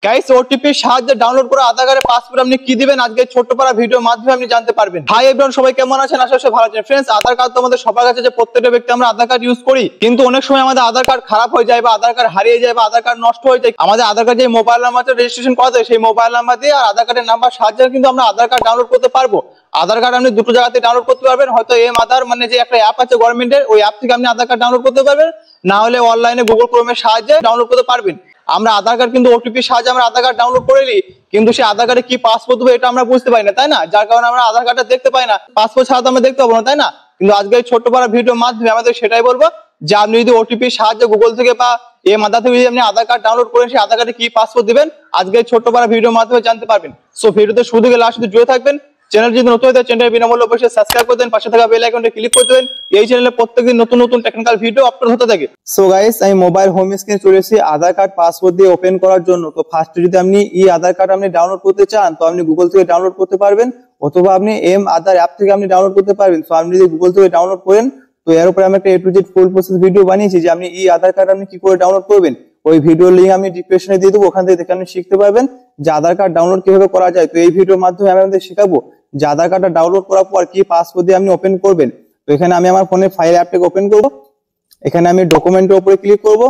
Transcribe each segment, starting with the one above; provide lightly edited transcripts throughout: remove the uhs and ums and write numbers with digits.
Guys OTP সাহায্যে download করে আধার কার্ডের পাসওয়ার্ড আপনি কি দিবেন আজকে ছোট্ট পারা ভিডিওর মাধ্যমে আপনি জানতে পারবেন। হাই एवरीवन, সবাই কেমন আছেন? আশা করি ভালো আছেন। फ्रेंड्स, আধার কার্ড তো আমাদের সবার কাছে যে প্রত্যেকটা ব্যক্তি আমরা আধার কার্ড ইউজ করি, কিন্তু অনেক সময় আমাদের আধার কার্ড খারাপ হয়ে যায় বা আধার কার্ড হারিয়ে যায় বা আধার কার্ড নষ্ট হয়ে যায়। আমাদের আধার কার্ড যে মোবাইল নাম্বারটা রেজিস্ট্রেশন করা যায় সেই মোবাইল নাম্বার দিয়ে আর আধার কার্ডের নাম্বার সাহায্যে কিন্তু আমরা আধার কার্ড ডাউনলোড করতে পারবো। আধার কার্ড আপনি দুটো জায়গাতে ডাউনলোড করতে পারবেন, হয়তো এম আধার মানে যে একটা অ্যাপ আছে গভর্নমেন্টের, ওই অ্যাপ থেকে আপনি আধার কার্ড ডাউনলোড করতে পারবেন, না হলে অনলাইনে গুগল ক্রোমের সাহায্যে ডাউনলোড করতে পারবেন। আমরা আধার কার্ড কিন্তু ওটিপির সাহায্যে আমরা আধার কার্ড ডাউনলোড করে নিই, কিন্তু সেই আধার কার্ডে কি পাসওয়ার্ড দেবো এটা আমরা বুঝতে পারি না, তাই না? যার কারণে আমরা আধার কার্ডটা দেখতে পাই না, পাসওয়ার্ড ছাড়া তো আমরা দেখতে পাবো না, তাই না? কিন্তু আজকে ছোট্ট পারা ভিডিওর মাধ্যমে আমাদের সেটাই বলবো যে আপনি যদি ওটিপির সাহায্যে গুগল থেকে বা এম আধার থেকে যদি আপনি আধার কার্ড ডাউনলোড করেন সেই আধার কার্ডে কি পাসওয়ার্ড দিবেন আজকে ছোট্ট পারা ভিডিওর মাধ্যমে জানতে পারবেন। সো ভিডিওতে শুরু থেকে লাস্ট অবধি জুড়ে থাকবেন। চ্যানেল যদি নতুন হয় চ্যানেল বিনামূল্যে অবশ্যই সাবস্ক্রাইব করে দেন, পাশে থাকা বেল আইকনটা ক্লিক করে দেবেন। এই চ্যানেলে প্রত্যেকদিন নতুন নতুন টেকনিক্যাল ভিডিও আপলোড হতে থাকে। সো গাইস, আমি মোবাইল হোম স্ক্রিনে চলে এসেছি আধার কার্ড পাসওয়ার্ড দিয়ে ওপেন করার জন্য। তো ফার্স্টে যদি আপনি আধার কার্ড আপনি ডাউনলোড করতে চান তো আপনি গুগল থেকে ডাউনলোড করতে পারবেন, অথবা আপনি এম আধার অ্যাপ থেকে আপনি ডাউনলোড করতে পারবেন। তো আপনি যদি গুগল থেকে ডাউনলোড করেন তো এর উপরে আমি একটা A to Z full process video বানিয়েছি যে আপনি আধার কার্ড আপনি কি করে ডাউনলোড করবেন। ওই ভিডিওর লিংক আমি ডেসক্রিপশনে দিয়ে দেবো, ওখান থেকে দেখে আপনি শিখতে পারবেন যে আধার কার্ড ডাউনলোড কিভাবে করা যায়। তো এই ভিডিওর মাধ্যমে আমি আপনাদের শেখাবো যে আধার কার্ডটা ডাউনলোড করার পর কি পাসওয়ার্ড দিয়ে আপনি ওপেন করবেন। তো এখানে আমি আমার ফোনে ফাইল অ্যাপটাকে ওপেন করব, এখানে আমি ডকুমেন্টের উপরে ক্লিক করব।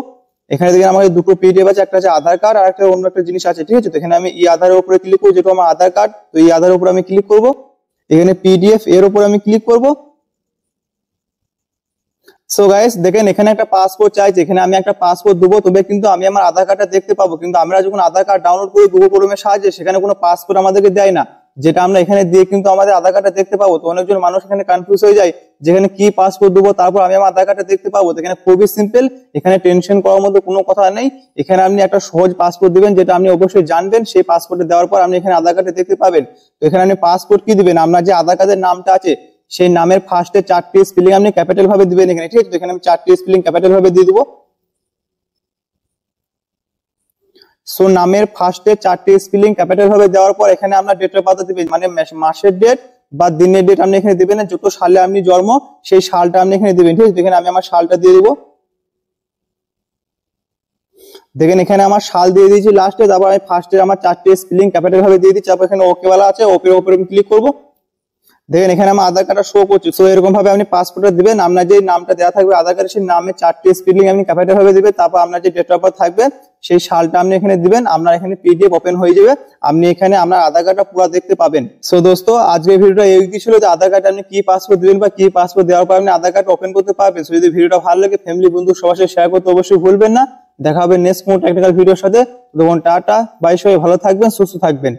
এখানে দেখেন আমাদের দুটো পিডিএফ আছে, একটা আছে আধার কার্ড আর একটা অন্য একটা জিনিস আছে, ঠিক আছে? তো এখানে আমি আধারের উপরে ক্লিক করব, যেটা আমার আধার কার্ড। তো আধারের উপরে আমি ক্লিক করব, এখানে পিডিএফ এর উপরে আমি ক্লিক করব। সো গাইস দেখেন এখানে একটা পাসওয়ার্ড চাইছে, এখানে আমি একটা পাসওয়ার্ড দেবো, তবে কিন্তু আমি আমার আধার কার্ডটা দেখতে পাবো। কিন্তু আমরা যখন আধার কার্ড ডাউনলোড করি গুগল ক্রোমের সাহায্যে সেখানে কোনো পাসওয়ার্ড আমাদেরকে দেয় না, যেটা আমরা এখানে দিয়ে কিন্তু আমাদের আধার কার্ডটা দেখতে পাবো। তো অনেকজন মানুষ এখানে কনফিউজ হয়ে যায় যেখানে কি পাসওয়ার্ড দেবো তারপর আমি আমার আধার কার্ডটা দেখতে পাবো। তো এখানে খুবই সিম্পল, এখানে টেনশন করার মধ্যে কোনো কথা নেই। এখানে আপনি একটা সহজ পাসওয়ার্ড দিবেন যেটা আপনি অবশ্যই জানবেন, সেই পাসওয়ার্ডটা দেওয়ার পর আপনি এখানে আধার কার্ডে দেখতে পাবেন। তো এখানে আপনি পাসওয়ার্ড কি দিবেন, আপনার যে আধার কার্ডের নামটা আছে সেই নামের ফার্স্টে 4টি স্পেলিং আপনি ক্যাপিটাল ভাবে দিবেন এখানে, ঠিক আছে? এখানে আমি 4টি স্পেলিং ক্যাপিটাল ভাবে দিয়ে দেবো। সো নামের ফার্স্টে 4টি স্পেলিং ক্যাপিটাল ভাবে দেওয়ার পর এখানে আপনার ডেট অফ বার্থ দিবেন, মানে মাসের ডেট বা দিনের ডেট আপনি এখানে দিবেন, যত সালে আপনি জন্ম সেই সালটা আপনি এখানে দিবেন, ঠিক আছে? এখানে আমি আমার সালটা দিয়ে দেবো। দেখেন এখানে আমার সাল দিয়ে দিয়েছি লাস্টে, তারপর আমি ফার্স্টে আমার 4টি স্পেলিং ক্যাপিটাল ভাবে দিয়ে দিচ্ছি। তারপর এখানে ওকে वाला আছে, ওকে উপরে আমি ক্লিক করব। দেখেন এখানে আমার আধার কার্ডটা শো করছে। সো এরকম ভাবে আপনি পাসপোর্টটা দিবেন, আপনার যে নামটা দেওয়া থাকবে আধার কার্ডে সেই নামে 4টি স্পেলিং আপনি ক্যাপিটাল ভাবে দিবেন, তারপর আপনার যে ডেট অফ বার্থ থাকবে সেই সালটা আপনি এখানে দিবেন। আপনার এখানে পিডিএফ ওপেন হয়ে যাবে, আপনি এখানে আপনার আধার কার্ডটা পুরো দেখতে পাবেন। সো দোস্তো আজকে ভিডিওটা এই কি ছিল যে আধার কার্ডে আপনি কি পাসওয়ার্ড দিবেন বা কি পাসওয়ার্ড দেওয়ার পর আপনি আধার কার্ড ওপেন করতে পারবেন। সো যদি ভিডিওটা ভালো লাগে ফ্যামিলি বন্ধু সবার সাথে শেয়ার করতে অবশ্যই ভুলবেন না। দেখা হবে নেক্সট কোনো টেকনিক্যাল ভিডিওর সাথে। তখন টাটা বাই, সবাই ভালো থাকবেন, সুস্থ থাকবেন।